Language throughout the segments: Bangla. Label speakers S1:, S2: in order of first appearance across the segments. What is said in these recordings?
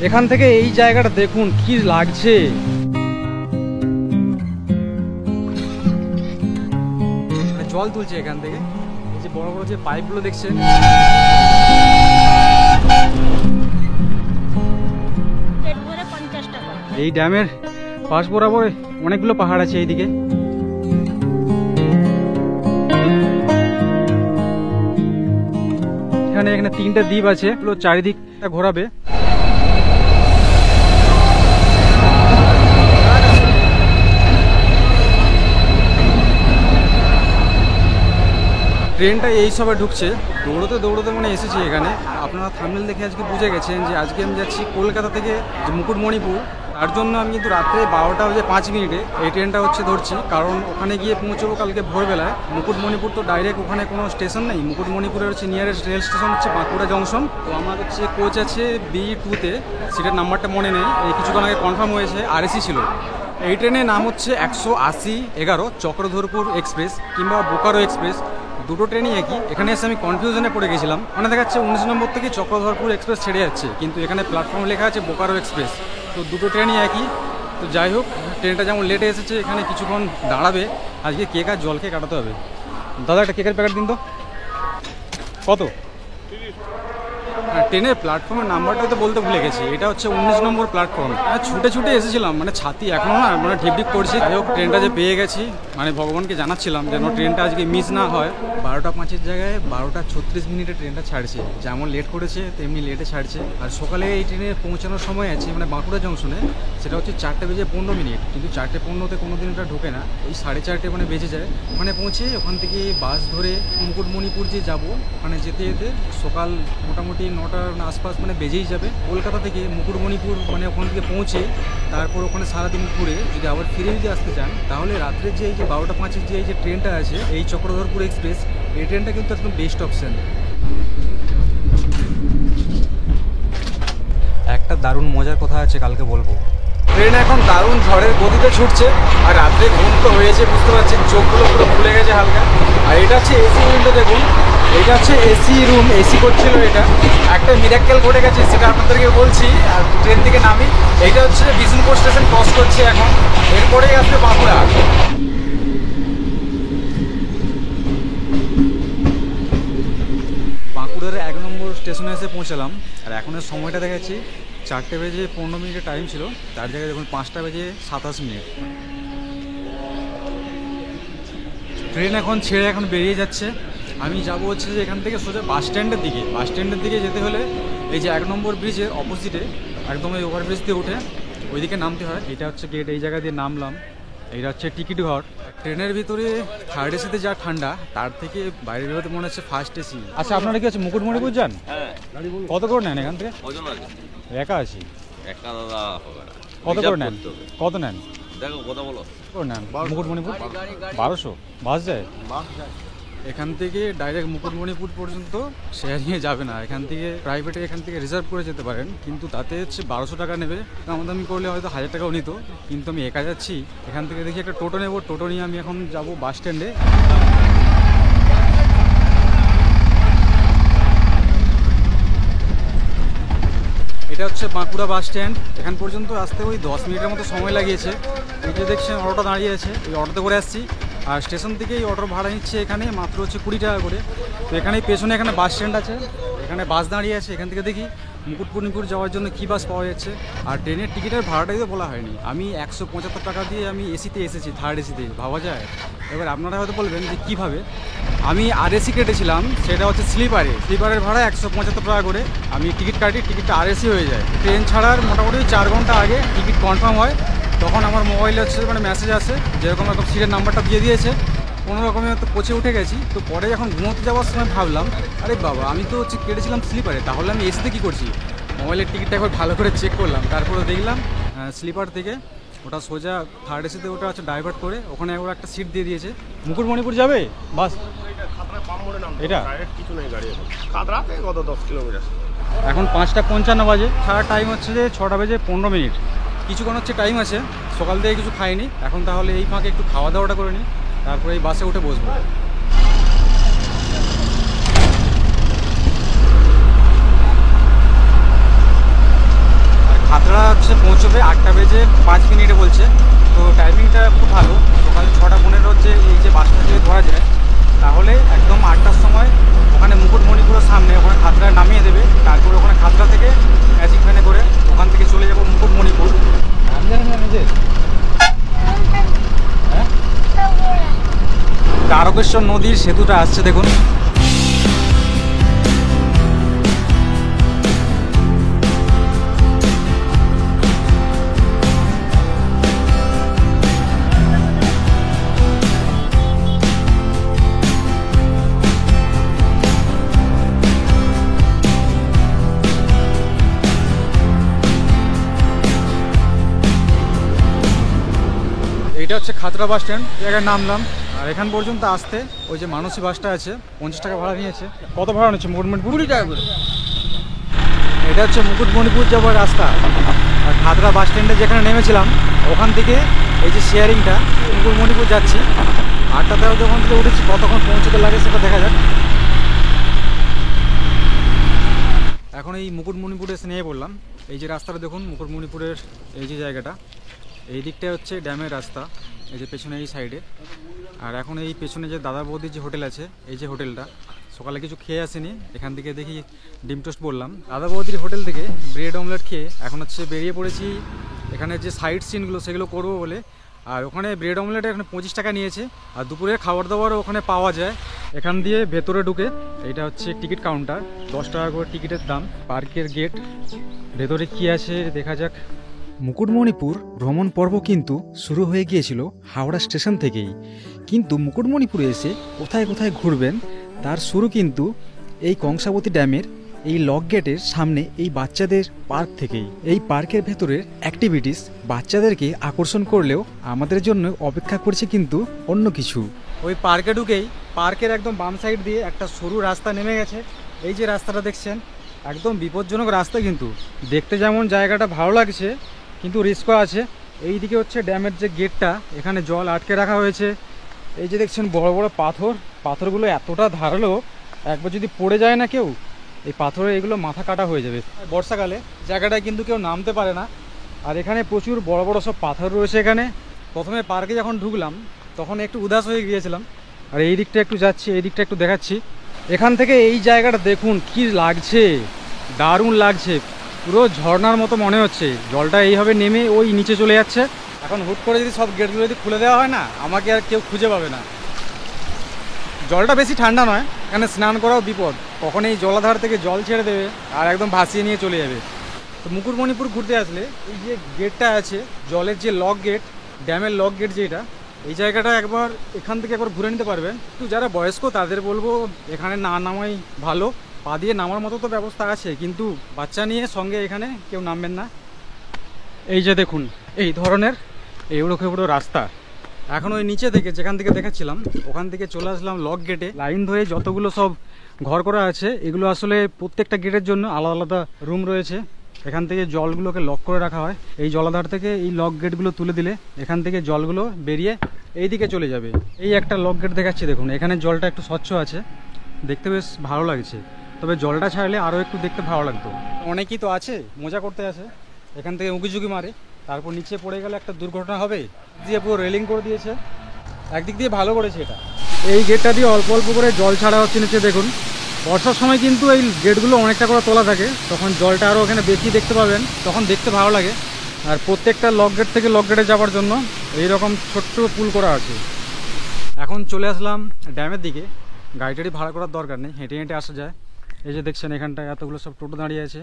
S1: এখান থেকে এই জায়গাটা দেখুন কি লাগছে। জল তুলছে এখান থেকে, এই যে বড় বড় যে পাইপগুলো দেখছেন, এই ড্যামের পাশ বরাবর অনেকগুলো পাহাড় আছে এইদিকে। এখানে এখানে 3টা দ্বীপ আছে, চারিদিকটা ঘোরাবে। ট্রেনটা এই সবে ঢুকছে, দৌড়তে দৌড়তে মানে এসেছি এখানে। আপনারা থাম্বনেল দেখে আজকে বুঝে গেছেন যে আজকে আমি যাচ্ছি কলকাতা থেকে মুকুটমণিপুর। তার জন্য আমি কিন্তু রাত্রে 12:05 এই ট্রেনটা ধরছি, কারণ ওখানে গিয়ে পৌঁছবো কালকে ভোরবেলায়। মুকুটমণিপুর তো ডাইরেক্ট ওখানে কোনো স্টেশন নেই, মুকুটমণিপুরের nearest rail station Bankura junction. তো আমার কোচ আছে B2-তে, সিটের নাম্বারটা মনে নেই, এই কিছুক্ষণ আগে কনফার্ম হয়েছে, RAC ছিল। এই ট্রেনের নাম হচ্ছে 180-11 চক্রধরপুর এক্সপ্রেস কিংবা বোকারো এক্সপ্রেস, দুটো ট্রেনই একই। এখানে এসে আমি কনফিউশনে পড়ে গেছিলাম, মানে দেখাচ্ছে 19 নম্বর থেকে চক্রধরপুর এক্সপ্রেস ছেড়ে যাচ্ছে, কিন্তু এখানে প্ল্যাটফর্ম লেখা আছে বোকারো এক্সপ্রেস। তো দুটো ট্রেনই একই। তো যাই হোক, ট্রেনটা যেমন লেটে এসেছে, এখানে কিছুক্ষণ দাঁড়াবে। আজকে কেক আর জল খেয়ে কাটাতে হবে। দাদা একটা কেকের প্যাকেট দিন তো। কত? ট্রেনের প্ল্যাটফর্মের নাম্বারটা তো বলতে ভুলে গেছি, এটা হচ্ছে 19 নম্বর প্ল্যাটফর্ম। ছুটে ছুটে এসেছিলাম, মানে ছাতি এখনও না মানে ঢিপঢিপ করছি। যাই হোক, ট্রেনটা যে পেয়ে গেছি, মানে ভগবানকে জানাচ্ছিলাম যেন ট্রেনটা আজকে মিস না হয়। 12:05 জায়গায় 12:36 ট্রেনটা ছাড়ছে, যেমন লেট করেছে তেমনি লেটে ছাড়ছে। আর সকালে এই ট্রেনে পৌঁছানোর সময় আছে মানে বাঁকুড়া জংশনে, সেটা হচ্ছে 4:15, কিন্তু 4:15-তে কোনো দিন এটা ঢোকে না, ওই 4:30 মানে বেজে যায়। ওখানে পৌঁছে ওখান থেকে বাস ধরে মুকুটমণিপুর যে যাবো, ওখানে যেতে যেতে সকাল মোটামুটি 9টার আশপাশ মানে বেজেই যাবে। কলকাতা থেকে মুকুটমণিপুর মানে ওখান থেকে পৌঁছে তারপর ওখানে সারাদিন ঘুরে যদি আবার ফিরে যদি আসতে চান, তাহলে রাত্রে যে এই যে 12:05 যে এই যে ট্রেনটা আছে, এই চক্রধরপুর এক্সপ্রেস, এই ট্রেনটা কিন্তু একদম বেস্ট অপশান। একটা দারুণ মজার কথা আছে, কালকে বলবো। ট্রেন এখন দারুণ ঝড়ের গতিতে ছুটছে, আর রাত্রে ঘুম তো হয়েছে বুঝতে পারছেন, চোখগুলো পুরো খুলে গেছে হালকা। আর এটা হচ্ছে এসি উইন্ডো, দেখুন এটা হচ্ছে এসি রুম, এসি করছিল। এটা একটা মিরাক্কেল ঘটে গেছে, সেটা আপনাদেরকে বলছি। আর ট্রেন থেকে নামি, এইটা হচ্ছে বিষ্ণুপুর স্টেশন ক্রস করছে এখন, এরপরেই আসবে বাঁকুড়া। বাঁকুড়ার 1 নম্বর স্টেশনে এসে পৌঁছালাম। আর এখনের সময়টা দেখাচ্ছি 4:15 টাইম ছিল, তার জায়গায় দেখুন 5:27। ট্রেন এখন ছেড়ে এখন বেরিয়ে যাচ্ছে। আমি যাবো হচ্ছে যে এখান থেকে সোজা বাস স্ট্যান্ডের দিকে। বাস স্ট্যান্ডের দিকে যেতে হলে এই যে 1 নম্বর ব্রিজের অপোজিটে একদম এই ওভারব্রিজ দিয়ে উঠে ওইদিকে নামতে হয়। এটা হচ্ছে গেট, এই জায়গা দিয়ে নামলাম। এইটা হচ্ছে টিকিট ঘর। ট্রেনের ভিতরে থার্ড এসিতে যা ঠান্ডা, তার থেকে বাইরে বেরোতে মনে হচ্ছে ফার্স্ট এসি। আচ্ছা, আপনারা কি হচ্ছে মুকুটমণিপুর যান? কত করে নেন এখান থেকে? একা আছি। কত করে নেন? কত নেন? দেখো কথা বলো। কত নেন মুকুটমণিপুর? 1200 বাস যায়? এখান থেকে ডাইরেক্ট মুকুটমণিপুর পর্যন্ত শেয়ার নিয়ে যাবে না, এখান থেকে প্রাইভেটে এখান থেকে রিজার্ভ করে যেতে পারেন, কিন্তু তাতে হচ্ছে 1200 টাকা নেবে। দামাদামি করলে হয়তো 1000 টাকাও নিত, কিন্তু আমি একা যাচ্ছি। এখান থেকে দেখি একটা টোটো নেব, টোটো নিয়ে আমি এখন যাব বাস স্ট্যান্ডে। এটা হচ্ছে বাঁকুড়া বাস স্ট্যান্ড। এখান পর্যন্ত আসতে ওই 10 মিনিটের মতো সময় লাগিয়েছে। এই যে দেখছেন অটোটা দাঁড়িয়ে আছে, ওই অটোতে করে আসছি। আর স্টেশন থেকে এই অটোর ভাড়া নিচ্ছে এখানে মাত্র হচ্ছে 20 টাকা করে। তো এখানেই পেছনে এখানে বাস স্ট্যান্ড আছে, এখানে বাস দাঁড়িয়ে আছে। এখান থেকে দেখি মুকুটমণিপুর যাওয়ার জন্য কী বাস পাওয়া যাচ্ছে। আর ট্রেনের টিকিটের ভাড়াটাই তো বলা হয়নি। আমি 175 টাকা দিয়ে আমি এসিতে এসেছি, থার্ড এসিতে, ভাবা যায়? এবার আপনারা হয়তো বলবেন যে কীভাবে। আমি RAC কেটেছিলাম, সেটা হচ্ছে স্লিপারের ভাড়া 175 টাকা করে। আমি টিকিট কাটি, টিকিটটা RAC হয়ে যায়। ট্রেন ছাড়ার মোটামুটি 4 ঘন্টা আগে টিকিট কনফার্ম হয়, তখন আমার মোবাইলে হচ্ছে মানে মেসেজ আসে, যেরকম একদম সিটের নাম্বারটা দিয়ে দিয়েছে। কোনো রকমে তো পচে উঠে গেছি। তো পরে যখন ঘুমোতে যাওয়ার সময় ভাবলাম, আরে বাবা, আমি তো হচ্ছে কেটেছিলাম স্লিপারে, তাহলে আমি এসিতে কী করছি? মোবাইলের টিকিটটা একবার ভালো করে চেক করলাম, তারপরে দেখলাম স্লিপার থেকে ওটা সোজা থার্ড এসিতে ওটা হচ্ছে ডাইভার্ট করে ওখানে একবার একটা সিট দিয়ে দিয়েছে। মুকুটমণিপুর যাবে বাস? এটা কিছু নেই গাড়ি, কত 10 কিলোমিটার। এখন 5:55 বাজে, সারা টাইম হচ্ছে যে 6:15। কিছুক্ষণ হচ্ছে টাইম আছে, সকাল থেকে কিছু খাইনি। এখন তাহলে এই ফাঁকে একটু খাওয়া দাওয়াটা করে নিই, তারপরে এই বাসে উঠে বসবো। আর খাতড়া হচ্ছে পৌঁছবে 8:05 বলছে। তো টাইমিংটা খুব ভালো, সকাল 6:15 যে এই যে বাসটা যদি ধরা যায় তাহলে একদম 8টার সময় ওখানে মুকুটমণিপুরের সামনে ওখানে খাতড়ায় নামিয়ে দেবে। তারপরে ওখানে খাতড়া থেকে ম্যাজিক ভ্যানে করে ওখান থেকে চলে যাব মুকুটমণিপুর। আমি জানি না নিজে তারকেশ্বর নদীর সেতুটা আসছে দেখুন। এটা হচ্ছে খাতড়া বাস স্ট্যান্ড, জায়গায় নামলাম। আর এখান পর্যন্ত আসতে ওই যে মানসী বাসটা আছে 50 টাকা ভাড়া নিয়েছে। কত ভাড়া নিচ্ছে মুকুটমণিপুর? 20 টাকা করে। এটা হচ্ছে মুকুটমণিপুর যাওয়ার রাস্তা। আর খাতড়া বাস স্ট্যান্ডে যেখানে নেমেছিলাম ওখান থেকে এই যে শেয়ারিংটা মুকুটমণিপুর যাচ্ছি। 8:13 ওখান থেকে উঠেছি, কতক্ষণ পৌঁছতে লাগে সেটা দেখা যাক। এখন এই মুকুটমণিপুরে এসে নিয়ে বললাম, এই যে রাস্তাটা দেখুন মুকুটমণিপুরের এই যে জায়গাটা, এই দিকটা হচ্ছে ড্যামের রাস্তা, এই যে পেছনে এই সাইডে। আর এখন এই পেছনে যে দাদা বৌদির যে হোটেল আছে, এই যে হোটেলটা, সকালে কিছু খেয়ে আসিনি, এখান থেকে দেখি ডিম টোস্ট বললাম। দাদা বৌদির হোটেল থেকে ব্রেড অমলেট খেয়ে এখন হচ্ছে বেরিয়ে পড়েছি এখানে যে সাইড সিনগুলো সেগুলো করবো বলে। আর ওখানে ব্রেড অমলেট এখানে 25 টাকা নিয়েছে। আর দুপুরে খাবার দাবারও ওখানে পাওয়া যায়। এখান দিয়ে ভেতরে ঢুকে, এইটা হচ্ছে টিকিট কাউন্টার, 10 টাকা করে টিকিটের দাম। পার্কের গেট, ভেতরে কি আছে দেখা যাক। মুকুটমণিপুর ভ্রমণ পর্ব কিন্তু শুরু হয়ে গিয়েছিল হাওড়া স্টেশন থেকেই। কিন্তু মুকুটমণিপুরে এসে কোথায় কোথায় ঘুরবেন তার শুরু কিন্তু এই কংসাবতী ড্যামের এই লক গেটের সামনে এই বাচ্চাদের পার্ক থেকেই। এই পার্কের ভেতরের অ্যাক্টিভিটিস বাচ্চাদেরকে আকর্ষণ করলেও আমাদের জন্য অপেক্ষা করছে কিন্তু অন্য কিছু। ওই পার্কে ঢুকেই পার্কের একদম বাম সাইড দিয়ে একটা সরু রাস্তা নেমে গেছে। এই যে রাস্তাটা দেখছেন একদম বিপজ্জনক রাস্তা, কিন্তু দেখতে যেমন জায়গাটা ভালো লাগছে কিন্তু রিস্কও আছে। এই দিকে হচ্ছে ড্যামের যে গেটটা, এখানে জল আটকে রাখা হয়েছে। এই যে দেখছেন বড় বড় পাথরগুলো এতটা ধারালো, একবার যদি পড়ে যায় না কেউ, এই পাথরে এগুলো মাথা কাটা হয়ে যাবে। বর্ষাকালে জায়গাটায় কিন্তু কেউ নামতে পারে না। আর এখানে প্রচুর বড় বড় সব পাথর রয়েছে। এখানে প্রথমে পার্কে যখন ঢুকলাম তখন একটু উদাস হয়ে গিয়েছিলাম। আর এই দিকটা একটু যাচ্ছি, এই দিকটা একটু দেখাচ্ছি। এখান থেকে এই জায়গাটা দেখুন কি লাগছে, দারুণ লাগছে, পুরো ঝর্ণার মতো মনে হচ্ছে। জলটা এইভাবে নেমে ওই নিচে চলে যাচ্ছে। এখন হুট করে যদি সব গেটগুলো যদি খুলে দেওয়া হয় না, আমাকে আর কেউ খুঁজে পাবে না। জলটা বেশি ঠান্ডা নয়, এখানে স্নান করাও বিপদ, কখন এই জলাধার থেকে জল ছেড়ে দেবে আর একদম ভাসিয়ে নিয়ে চলে যাবে। তো মুকুটমণিপুর ঘুরতে আসলে এই যে গেটটা আছে, জলের যে লক গেট, ড্যামের লক গেট যেটা, এই জায়গাটা একবার এখান থেকে একবার ঘুরে নিতে পারবেন। তো যারা বয়স্ক তাদের বলবো এখানে না নামাই ভালো। পা দিয়ে নামার মতো তো ব্যবস্থা আছে, কিন্তু বাচ্চা নিয়ে সঙ্গে এখানে কেউ নামবেন না। এই যে দেখুন এই ধরনের এবড়ো খেবড়ো রাস্তা। এখন ওই নিচে থেকে যেখান থেকে দেখাচ্ছিলাম ওখান থেকে চলে আসলাম লক গেটে। লাইন ধরে যতগুলো সব ঘর করা আছে, এগুলো আসলে প্রত্যেকটা গেটের জন্য আলাদা আলাদা রুম রয়েছে। এখান থেকে জলগুলোকে লক করে রাখা হয়। এই জলাধার থেকে এই লক গেটগুলো তুলে দিলে এখান থেকে জলগুলো বেরিয়ে এই দিকে চলে যাবে। এই একটা লক গেট দেখাচ্ছি দেখুন, এখানে জলটা একটু স্বচ্ছ আছে, দেখতে বেশ ভালো লাগছে। তবে জলটা ছাড়লে আরও একটু দেখতে ভালো লাগতো। অনেকেই তো আছে মজা করতে আসে, এখান থেকে উঁকিঝুঁকি মারে, তারপর নিচে পড়ে গেলে একটা দুর্ঘটনা হবে। দিয়ে পুরো রেলিং করে দিয়েছে, একদিক দিয়ে ভালো করেছে এটা। এই গেটটা দিয়ে অল্প অল্প করে জল ছাড়া হচ্ছে নিচে দেখুন। বর্ষার সময় কিন্তু এই গেটগুলো অনেকটা করে তোলা থাকে, তখন জলটা আরও ওখানে বেশি দেখতে পাবেন, তখন দেখতে ভালো লাগে। আর প্রত্যেকটা লক গেট থেকে লক গেটে যাওয়ার জন্য এইরকম ছোট্ট পুল করা আছে। এখন চলে আসলাম ড্যামের দিকে। গাড়ি টাড়ি ভাড়া করার দরকার নেই, হেঁটে হেঁটে আসা যায়। এই যে দেখছেন এখানটায় এতগুলো সব টোটো দাঁড়িয়ে আছে।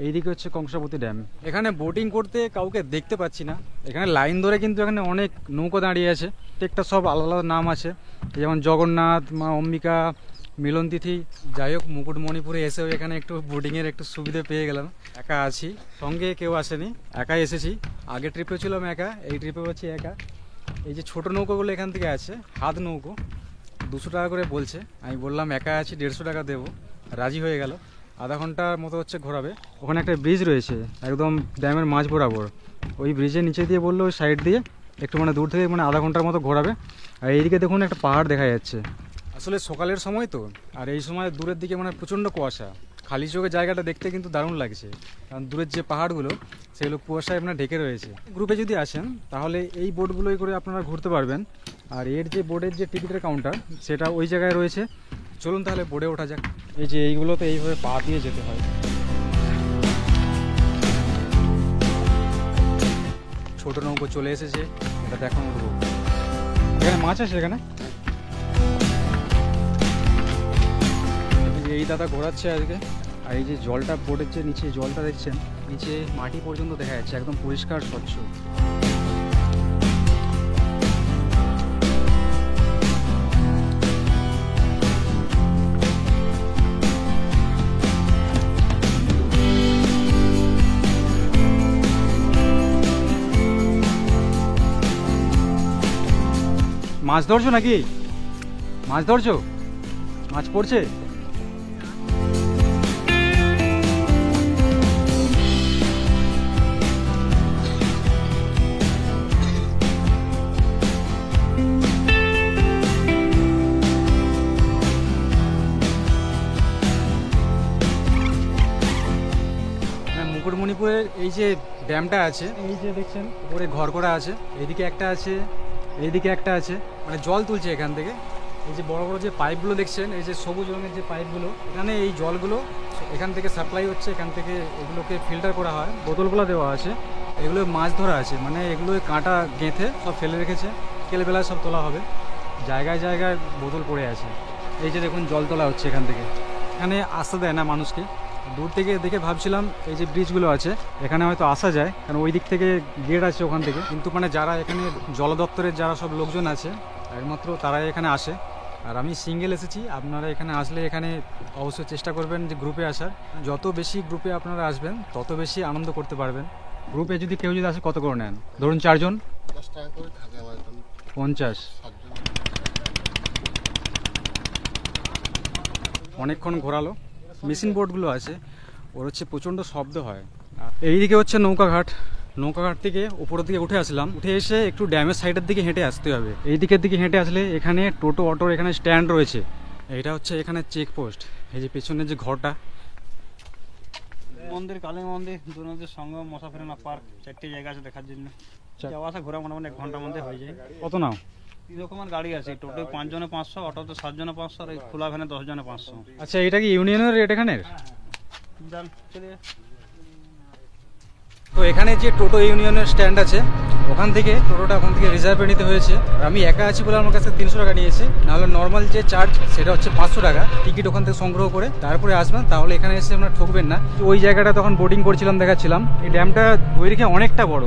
S1: এইদিকে হচ্ছে কংসাবতী ড্যাম। এখানে বোটিং করতে কাউকে দেখতে পাচ্ছি না। এখানে লাইন ধরে কিন্তু এখানে অনেক নৌকো দাঁড়িয়ে আছে, প্রত্যেকটা সব আলাদা আলাদা নাম আছে, যেমন জগন্নাথ, মা অম্বিকা, মিলনতিথি। যাই হোক মুকুটমণিপুরে এসেও এখানে একটু বোটিংয়ের একটু সুবিধে পেয়ে গেলাম। একা আছি, সঙ্গে কেউ আসেনি, একাই এসেছি। আগের ট্রিপে ছিলাম একা, এই ট্রিপে হচ্ছে একা। এই যে ছোটো নৌকোগুলো এখান থেকে আছে, হাত নৌকো, 200 টাকা করে বলছে। আমি বললাম একা আছি, 150 টাকা দেবো, রাজি হয়ে গেল। আধা ঘন্টার মতো হচ্ছে ঘোরাবে। ওখানে একটা ব্রিজ রয়েছে একদম ড্যামের মাঝ বরাবর, ওই ব্রিজের নিচে দিয়ে বললো ওই সাইড দিয়ে একটু মানে দূর থেকে মানে আধা ঘন্টার মতো ঘোরাবে। আর এইদিকে দেখুন একটা পাহাড় দেখা যাচ্ছে। আসলে সকালের সময় তো, আর এই সময় দূরের দিকে মানে প্রচণ্ড কুয়াশা, খালি চোখে জায়গাটা দেখতে কিন্তু দারুণ লাগছে, কারণ দূরের যে পাহাড়গুলো সেগুলো কুয়াশায় আপনার ঢেকে রয়েছে। গ্রুপে যদি আসেন তাহলে এই বোটগুলোই করে আপনারা ঘুরতে পারবেন। আর এর যে বোর্ডের যে টিকিটের কাউন্টার সেটা ওই জায়গায় রয়েছে। চলুন তাহলে বোর্ডে ওঠা যাক। এই যে এইগুলোতে এইভাবে পা দিয়ে যেতে হয়। ছোট নৌকো চলে এসেছে, এটা দেখুন উঠবো। এখানে মাছ আছে এখানে। এই দাদা ঘোরাচ্ছে আজকে। আর এই যে জলটা বোর্ডের যে নিচে জলটা দেখছেন, নিচে মাটি পর্যন্ত দেখা যাচ্ছে, একদম পরিষ্কার স্বচ্ছ। মাছ ধরছো নাকি? মাছ ধরছো? মাছ পড়ছে? মুকুটমণিপুরের এই যে ড্যামটা আছে, এই যে দেখছেন উপরে ঘর করা আছে, এইদিকে একটা আছে, এইদিকে একটা আছে, মানে জল তুলছে এখান থেকে। এই যে বড় বড় যে পাইপগুলো দেখছেন, এই যে সবুজ রঙের যে পাইপগুলো, এখানে এই জলগুলো এখান থেকে সাপ্লাই হচ্ছে, এখান থেকে এগুলোকে ফিল্টার করা হয়, বোতলগুলো দেওয়া আছে। এগুলো মাছ ধরা আছে, মানে এগুলো কাঁটা গেঁথে সব ফেলে রেখেছে, বিকেলবেলায় সব তোলা হবে। জায়গায় জায়গায় বোতল পড়ে আছে। এই যে দেখুন জল তোলা হচ্ছে এখান থেকে। এখানে আসতে দেয় না মানুষকে। দূর থেকে দেখে ভাবছিলাম এই যে ব্রিজগুলো আছে এখানে হয়তো আসা যায়, কারণ ওই দিক থেকে গেট আছে ওখান থেকে, কিন্তু মানে যারা এখানে জল দপ্তরের যারা সব লোকজন আছে একমাত্র তারাই এখানে আসে। আর আমি সিঙ্গেল এসেছি। আপনারা এখানে আসলে এখানে অবশ্যই চেষ্টা করবেন যে গ্রুপে আসার। যত বেশি গ্রুপে আপনারা আসবেন তত বেশি আনন্দ করতে পারবেন। গ্রুপে যদি কেউ যদি আসে কত করে নেন? ধরুন 4 জন
S2: 10 টাকা করে থাকে আমার এখানে।
S1: 50। অনেকক্ষণ ঘোরালো। মেশিন বোটগুলো আছে, ওর হচ্ছে প্রচণ্ড শব্দ হয়। এইদিকে হচ্ছে নৌকাঘাট। নৌকাঘাট থেকে উপরের দিকে উঠে আসলাম, উঠে এসে একটু ড্যামের সাইডের দিকে হেঁটে আসতে হবে। এই দিকের দিকে হেঁটে আসলে এখানে টোটো অটোর এখানে স্ট্যান্ড রয়েছে। এটা হচ্ছে এখানে চেকপোস্ট। এই যে পেছনের যে ঘরটা,
S3: মন্দির, কালী মন্দির, দু নদীর সঙ্গম, মোসাফিরানা পার্ক, 4টি জায়গা আছে দেখার জন্য। যাওয়া আসা ঘোরা মোটামুটি 1 ঘন্টার মধ্যে হয়ে যায়।
S1: কত নাও?
S3: 3 রকমের গাড়ি আছে, টোটো 5 জনে 500, অটোতে 7 জনে 500, আর এই খোলা ভ্যানে 10 জনে 500।
S1: আচ্ছা, এটা কি ইউনিয়নের রেট এখানের?
S3: যান চলে।
S1: তো এখানে যে টোটো ইউনিয়নের স্ট্যান্ড আছে ওখান থেকে টোটোটা ওখান থেকে রিজার্ভে নিতে হয়েছে। আর আমি একা আছি বলে আমার কাছে 300 টাকা নিয়েছে, নাহলে নর্মাল যে চার্জ সেটা হচ্ছে 500 টাকা। টিকিট ওখান থেকে সংগ্রহ করে তারপরে আসবেন, তাহলে এখানে এসে আপনারা ঠকবেন না। ওই জায়গাটা তখন বোটিং করছিলাম, দেখাচ্ছিলাম। এই ড্যামটা দৈর্ঘ্যে অনেকটা বড়।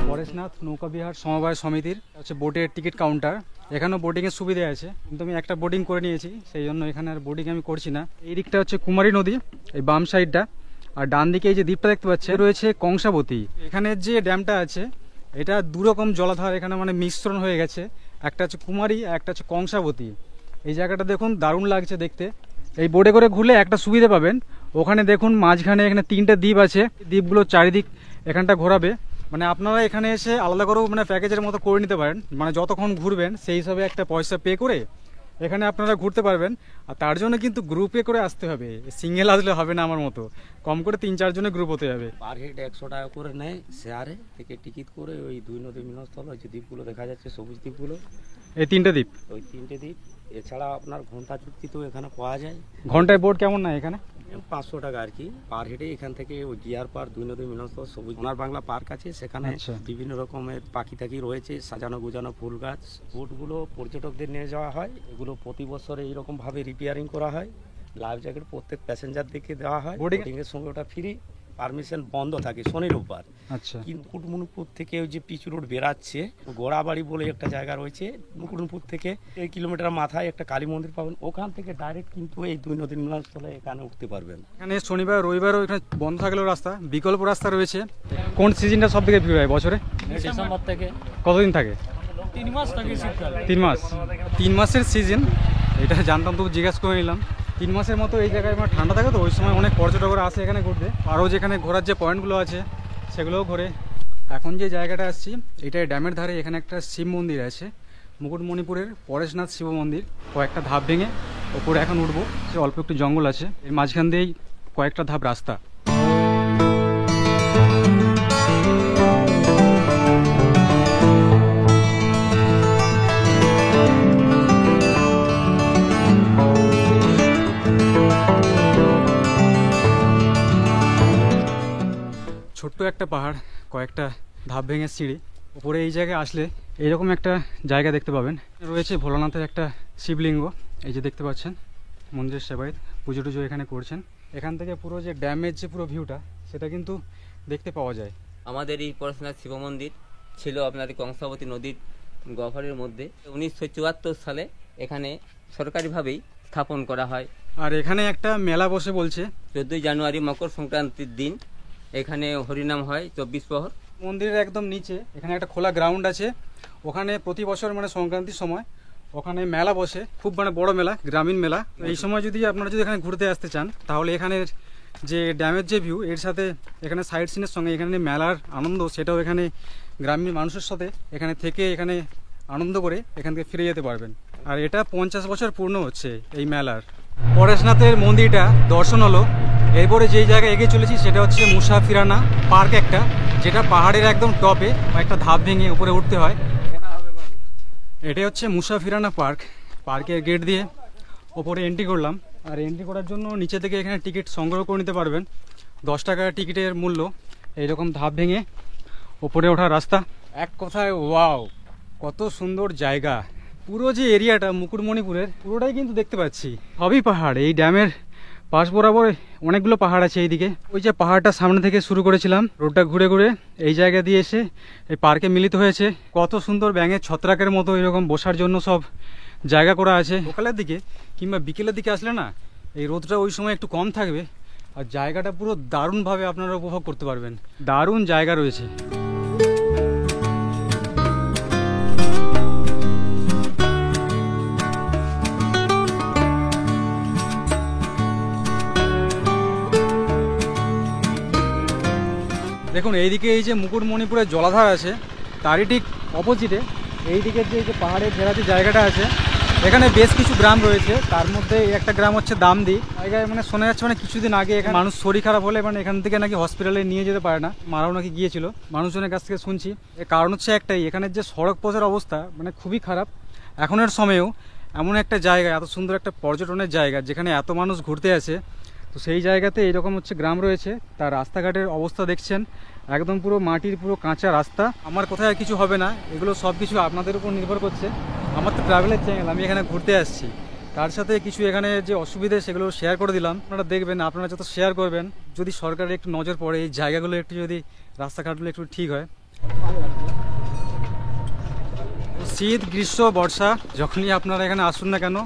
S1: পরেশনাথ নৌকাবিহার সমবায় সমিতির হচ্ছে বোটের টিকিট কাউন্টার। এখানেও বোটিংয়ের সুবিধা আছে, কিন্তু আমি একটা বোটিং করে নিয়েছি, সেই জন্য এখানে আর বোটিং আমি করছি না। এই দিকটা হচ্ছে কুমারী নদী, এই বাম সাইডটা। আর ডান দিকে এই যে দ্বীপটা দেখতে পাচ্ছে রয়েছে কংসাবতী। এখানে যে ড্যামটা আছে এটা দুরকম জলাধার এখানে মানে মিশ্রণ হয়ে গেছে, একটা হচ্ছে কুমারী আর একটা হচ্ছে কংসাবতী। এই জায়গাটা দেখুন দারুণ লাগছে দেখতে। এই বোটে করে ঘুরলে একটা সুবিধা পাবেন, ওখানে দেখুন মাঝখানে এখানে 3টে দ্বীপ আছে, দ্বীপগুলো চারিদিক এখানটা ঘোরাবে। মানে আপনারা এখানে এসে আলাদা করেও মানে প্যাকেজের মতো করে নিতে পারেন, মানে যতক্ষণ ঘুরবেন সেই হিসাবে একটা পয়সা পে করে এখানে আপনারা ঘুরতে পারবেন। আর তার জন্য কিন্তু গ্রুপে করে আসতে হবে, সিঙ্গেল আসলে হবে না। আমার মতো কম করে 3-4 জনের গ্রুপ হতে হবে।
S4: পার হেড 100 টাকা করে নেয় শেয়ারে থেকে টিকিট করে। ওই 2 নদী মিলনস্থল, ওই যে দ্বীপগুলো দেখা যাচ্ছে সবুজ দ্বীপগুলো,
S1: এই 3টে দ্বীপ,
S4: ওই 3টে দ্বীপ। এছাড়া আপনার ঘন্টা চুক্তি তো এখানে পাওয়া যায়।
S1: ঘন্টায় বোট কেমন না এখানে?
S4: 500 টাকা আর কি পার হেডে। এখান থেকে ওই গিয়ার পার 2 নদী মিলনস্থল সবুজ সোনার বাংলা পার্ক আছে, সেখানে বিভিন্ন রকমের পাখি টাকি রয়েছে, সাজানো গুজানো ফুল গাছ। বোটগুলো পর্যটকদের নিয়ে যাওয়া হয়, এগুলো প্রতি বছর এইরকম ভাবে রিপেয়ারিং করা হয়। লাইফ জ্যাকেট প্রত্যেক প্যাসেঞ্জারদেরকে দেওয়া হয়। বোটিং এর সঙ্গে ওটা ফ্রি, পারমিশন বন্ধ থাকে শনি রোববার।
S1: আচ্ছা,
S4: কিন্তু মুকুটমণিপুর থেকে ওই যে পিচ রোড বেরাচ্ছে, গোড়াবাড়ি বলে একটা জায়গা রয়েছে, মুকুটমণিপুর থেকে 1 কিলোমিটার মাথায় একটা কালী মন্দির পাবেন, ওখান থেকে ডাইরেক্ট কিন্তু এই 2 নদীর মিলনস্থলে এখানে উঠতে পারবেন।
S1: এখানে শনিবার রবিবারও এখানে বন্ধ থাকলেও রাস্তা, বিকল্প রাস্তা রয়েছে। কোন সিজনটা সব থেকে ভিড় হয় বছরে?
S3: ডিসেম্বর থেকে।
S1: কতদিন থাকে?
S3: 3 মাস থাকে শীতকাল।
S1: 3 মাস। 3 মাসের সিজন, এটা জানতাম তো জিজ্ঞাসা করে নিলাম। 3 মাসের মতো এই জায়গায় মানে ঠান্ডা থাকে, তো ওই সময় অনেক পর্যটকরা আসে এখানে ঘুরতে। আরও যেখানে ঘোরার যে পয়েন্টগুলো আছে সেগুলোও ঘোরে। এখন যে জায়গাটা আসছি এটাই ড্যামের ধারে, এখানে একটা শিব মন্দির আছে, মুকুটমণিপুরের পরেশনাথ শিব মন্দির। কয়েকটা ধাপ ভেঙে ওপরে এখন উঠবো, সে অল্প একটু জঙ্গল আছে, এর মাঝখান দিয়েই কয়েকটা ধাপ রাস্তা। ছোট্ট একটা পাহাড়, কয়েকটা ধাপ ভেঙে সিঁড়ি, উপরে এই জায়গায় আসলে এইরকম একটা জায়গা দেখতে পাবেন। রয়েছে ভোলানাথের একটা শিবলিঙ্গ, এই যে দেখতে পাচ্ছেন। মন্দিরের সেবায়ত পুজো টুজো এখানে করছেন। এখান থেকে পুরো যে ড্যামের যে পুরো ভিউটা সেটা কিন্তু দেখতে পাওয়া যায়।
S5: আমাদের এই পরেশনাথ শিব মন্দির ছিল আপনাদের কংসাবতী নদীর গহ্বরের মধ্যে। 1974 সালে এখানে সরকারিভাবেই স্থাপন করা হয়।
S1: আর এখানে একটা মেলা বসে বলছে
S5: 14 জানুয়ারি মকর সংক্রান্তির দিন এখানে হরিনাম হয় 24 প্রহর।
S1: মন্দিরের একদম নিচে এখানে একটা খোলা গ্রাউন্ড আছে, ওখানে প্রতি বছর মানে সংক্রান্তির সময় ওখানে মেলা বসে, খুব মানে বড় মেলা, গ্রামীণ মেলা। এই সময় যদি আপনারা যদি এখানে ঘুরতে আসতে চান তাহলে এখানের যে ড্যামের যে ভিউ এর সাথে এখানে সাইড সিনের সঙ্গে এখানে মেলার আনন্দ সেটাও এখানে গ্রামীণ মানুষের সাথে এখানে থেকে এখানে আনন্দ করে এখান থেকে ফিরে যেতে পারবেন। আর এটা 50 বছর পূর্ণ হচ্ছে এই মেলার। পরেশনাথের মন্দিরটা দর্শন হলো, এরপরে যেই জায়গায় এগিয়ে চলেছি সেটা হচ্ছে মুসাফিরানা পার্ক, একটা যেটা পাহাড়ের একদম টপে, একটা ধাপ ভেঙে উপরে উঠতে হয়। এটাই হচ্ছে মুসাফিরানা পার্ক। পার্কের গেট দিয়ে ওপরে এন্ট্রি করলাম, আর এন্ট্রি করার জন্য নিচে থেকে এখানে টিকিট সংগ্রহ করে নিতে পারবেন। 10 টাকা টিকিটের মূল্য। এইরকম ধাপ ভেঙে ওপরে ওঠার রাস্তা। এক কথায় ওয়াও, কত সুন্দর জায়গা। পুরো যে এরিয়াটা মুকুটমণিপুরের পুরোটাই কিন্তু দেখতে পাচ্ছি সবই পাহাড়। এই ড্যামের পাশ বরাবর অনেকগুলো পাহাড় আছে এইদিকে। ওই যে পাহাড়টা সামনে থেকে শুরু করেছিলাম, রোডটা ঘুরে ঘুরে এই জায়গা দিয়ে এসে এই পার্কে মিলিত হয়েছে। কত সুন্দর ব্যাঙের ছত্রাকের মতো এরকম বসার জন্য সব জায়গা করা আছে। সকালের দিকে কিংবা বিকেলের দিকে আসলে না, এই রোদটা ওই সময় একটু কম থাকবে, আর জায়গাটা পুরো দারুণভাবে আপনারা উপভোগ করতে পারবেন। দারুণ জায়গা রয়েছে। দেখুন এইদিকে এই যে মুকুটমণিপুরের জলাধার আছে, তারই ঠিক অপোজিটে এই দিকের যে পাহাড়ের ঘেরাতে জায়গাটা আছে, এখানে বেশ কিছু গ্রাম রয়েছে। তার মধ্যে একটা গ্রাম হচ্ছে দামদি জায়গায়, মানে শোনা যাচ্ছে মানে কিছুদিন আগে এখানে মানুষ শরীর খারাপ হলে মানে এখান থেকে নাকি হসপিটালে নিয়ে যেতে পারে না, মারাও নাকি গিয়েছিল। মানুষজনের কাছ থেকে শুনছি। এর কারণ হচ্ছে একটাই, এখানের যে সড়ক পথের অবস্থা মানে খুবই খারাপ। এখনের সময়েও এমন একটা জায়গা, এত সুন্দর একটা পর্যটনের জায়গা যেখানে এত মানুষ ঘুরতে আসে, তো সেই জায়গাতে এইরকম হচ্ছে গ্রাম রয়েছে। তার রাস্তাঘাটের অবস্থা দেখছেন, একদম পুরো মাটির পুরো কাঁচা রাস্তা। আমার কোথায় আর কিছু হবে না, এগুলো সব কিছু আপনাদের উপর নির্ভর করছে। আমার তো ট্রাভেলের চ্যানেল, আমি এখানে ঘুরতে আসছি, তার সাথে কিছু এখানে যে অসুবিধে সেগুলো শেয়ার করে দিলাম। আপনারা দেখবেন, আপনারা যত শেয়ার করবেন, যদি সরকারের একটু নজর পড়ে এই জায়গাগুলো একটু, যদি রাস্তাঘাটগুলো একটু ঠিক হয়। শীত, গ্রীষ্ম, বর্ষা যখনই আপনারা এখানে আসুন না কেন,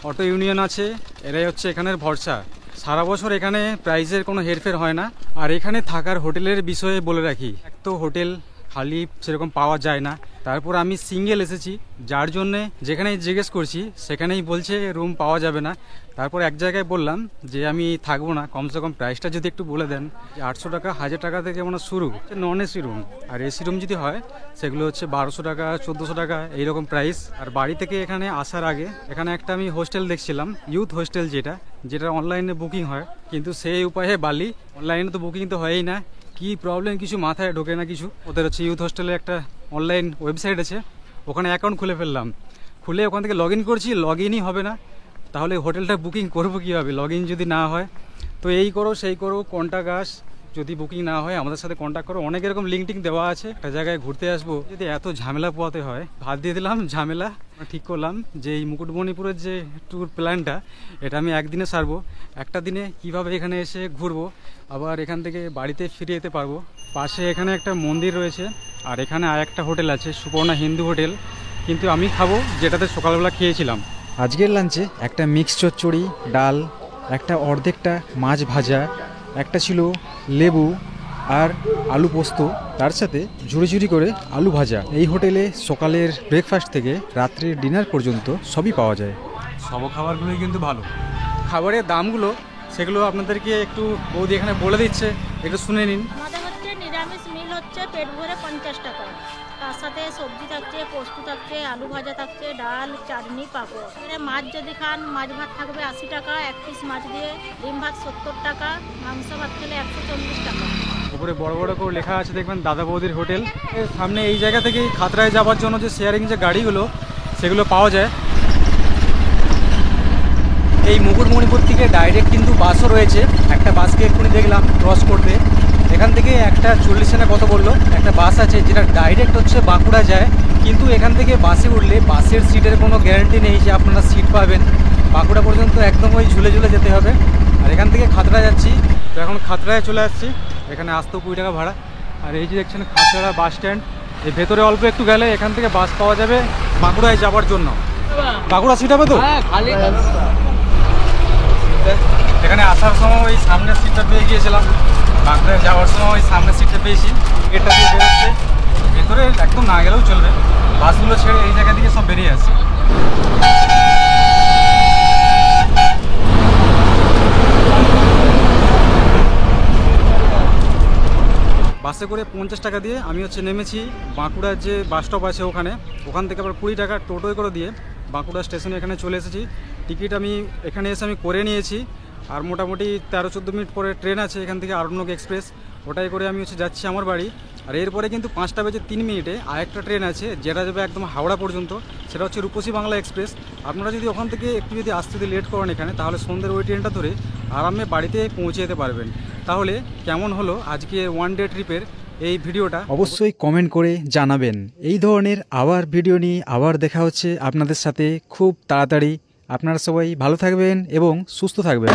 S1: অটো ইউনিয়ন আছে, এরাই হচ্ছে এখানের ভরসা। সারা বছর এখানে প্রাইসের কোনো হেরফের হয় না। আর এখানে থাকার হোটেলের বিষয়ে বলে রাখি, এক তো হোটেল খালি সেরকম পাওয়া যায় না, তারপর আমি সিঙ্গেল এসেছি, যার জন্যে যেখানেই জিজ্ঞেস করছি সেখানেই বলছে রুম পাওয়া যাবে না। তারপর এক জায়গায় বললাম যে আমি থাকবো না, কমসে কম প্রাইসটা যদি একটু বলে দেন। 800 টাকা 1000 টাকা থেকে মানে শুরু নন এসি রুম, আর এসি রুম যদি হয় সেগুলো হচ্ছে 1200 টাকা 1400 টাকা এইরকম প্রাইস। আর বাড়ি থেকে এখানে আসার আগে এখানে একটা আমি হোস্টেল দেখছিলাম, ইউথ হোস্টেল, যেটা অনলাইনে বুকিং হয়, কিন্তু সেই উপায়ে বালি, অনলাইনে তো বুকিং তো হয়ই না। কি প্রবলেম কিছু মাথায় ঢোকে না কিছু। ওদের হচ্ছে ইউথ হোস্টেলে একটা অনলাইন ওয়েবসাইট আছে, ওখানে অ্যাকাউন্ট খুলে ফেললাম, খুলে ওখান থেকে লগ ইন করছি, লগ ইনই হবে না। তাহলে হোটেলটা বুকিং করবো কীভাবে লগ ইন যদি না হয়? তো এই করো সেই করো, কন্ট্যাক্ট আস, যদি বুকিং না হয় আমাদের সাথে কন্ট্যাক্ট করো। অনেক এরকম লিঙ্ক টিঙ্ক দেওয়া আছে। একটা জায়গায় ঘুরতে আসবো, যদি এত ঝামেলা পোয়াতে হয়, ভাত দিয়ে দিলাম ঝামেলা। ঠিক করলাম যে এই মুকুটমণিপুরের যে ট্যুর প্ল্যানটা, এটা আমি একদিনে সারবো। একটা দিনে কিভাবে এখানে এসে ঘুরবো, আবার এখান থেকে বাড়িতে ফিরে যেতে পারবো। পাশে এখানে একটা মন্দির রয়েছে, আর এখানে আর একটা হোটেল আছে, সুপর্ণা হিন্দু হোটেল, কিন্তু আমি খাবো যেটাতে সকালবেলা খেয়েছিলাম। আজকের লাঞ্চে একটা মিক্স চচ্চড়ি, ডাল, একটা অর্ধেকটা মাছ ভাজা, একটা ছিল লেবু আর আলু পোস্ত, তার সাথে ঝুড়ি ঝুড়ি করে আলু ভাজা। এই হোটেলে সকালের ব্রেকফাস্ট থেকে রাত্রের ডিনার পর্যন্ত সবই পাওয়া যায়। সব খাবারগুলোই কিন্তু ভালো, খাবারের দামগুলো সেগুলো আপনাদেরকে একটু বৌদি এখানে বলে দিচ্ছে, একটু শুনে নিন।
S6: আমাদের হচ্ছে নিরামিষ মিল হচ্ছে পেট ভরে 50 টাকা, তার সাথে সবজি থাকছে, পোস্ত থাকছে, আলু ভাজা থাকছে, ডাল, চাটনি, পাঁপড়। এবারে মাছ যদি খান মাছ ভাত থাকবে 80 টাকা, 1 পিস মাছ দিয়ে। ডিম ভাত 70 টাকা, মাংস ভাত খেলে 140 টাকা।
S1: উপরে বড় বড় করে লেখা আছে দেখবেন দাদা বৌদির হোটেল। এর সামনে এই জায়গা থেকেই খাতড়ায় যাওয়ার জন্য যে শেয়ারিং যে গাড়িগুলো সেগুলো পাওয়া যায়। এই মুকুটমণিপুর থেকে ডাইরেক্ট কিন্তু বাসও রয়েছে। একটা বাসকে এক্ষুনি দেখলাম ক্রস করতে, এখান থেকে একটা 40 না কত বললো একটা বাস আছে যেটা ডাইরেক্ট হচ্ছে বাঁকুড়া যায়। কিন্তু এখান থেকে বাসে উঠলে বাসের সিটের কোনো গ্যারান্টি নেই যে আপনারা সিট পাবেন। বাঁকুড়া পর্যন্ত একদম ওই ঝুলে ঝুলে যেতে হবে। আর এখান থেকে খাতড়া যাচ্ছি, তো এখন খাতড়ায় চলে আসছি। এখানে আসতেও 20 টাকা ভাড়া। আর এই যে দেখছেন খাতড়া বাস স্ট্যান্ড, এই ভেতরে অল্প একটু গেলে এখান থেকে বাস পাওয়া যাবে বাঁকুড়ায় যাওয়ার জন্য। বাঁকুড়া সিট হবে তো? এখানে আসার সময় ওই সামনের সিটটা পেয়ে গিয়েছিলাম, বাঁকুড়ায় যাওয়ার সময় ওই সামনের সিটটা পেয়েছি। গেটটা দিয়ে বেরোচ্ছে, ভেতরে একদম না গেলেও চলবে, বাসগুলো ছেড়ে এই জায়গা থেকে সব বেরিয়ে আসছে। বাসে করে 50 টাকা দিয়ে আমি হচ্ছে নেমেছি বাঁকুড়ার যে বাস স্টপ আছে ওখান থেকে আবার 20 টাকা টোটোয় করে দিয়ে বাঁকুড়া স্টেশনে এখানে চলে এসেছি। টিকিট আমি এখানে এসে আমি করে নিয়েছি। আর মোটামুটি 13-14 মিনিট পরে ট্রেন আছে এখান থেকে আরণ্যক এক্সপ্রেস, ওটাই করে আমি হচ্ছে যাচ্ছি আমার বাড়ি। আর এরপরে কিন্তু 5টা বেজে 3 মিনিটে আরেকটা ট্রেন আছে যেটা যাবে একদম হাওড়া পর্যন্ত, সেটা হচ্ছে রূপসী বাংলা এক্সপ্রেস। আপনারা যদি ওখান থেকে একটু যদি আসতে যদি লেট করেন এখানে, তাহলে সন্ধ্যের ওই ট্রেনটা ধরে আরামে বাড়িতে পৌঁছে যেতে পারবেন। তাহলে কেমন হলো আজকে ওয়ান ডে ট্রিপের এই ভিডিওটা অবশ্যই কমেন্ট করে জানাবেন। এই ধরনের আবার ভিডিও নিয়ে আবার দেখা হচ্ছে আপনাদের সাথে খুব তাড়াতাড়ি। আপনারা সবাই ভালো থাকবেন এবং সুস্থ থাকবেন।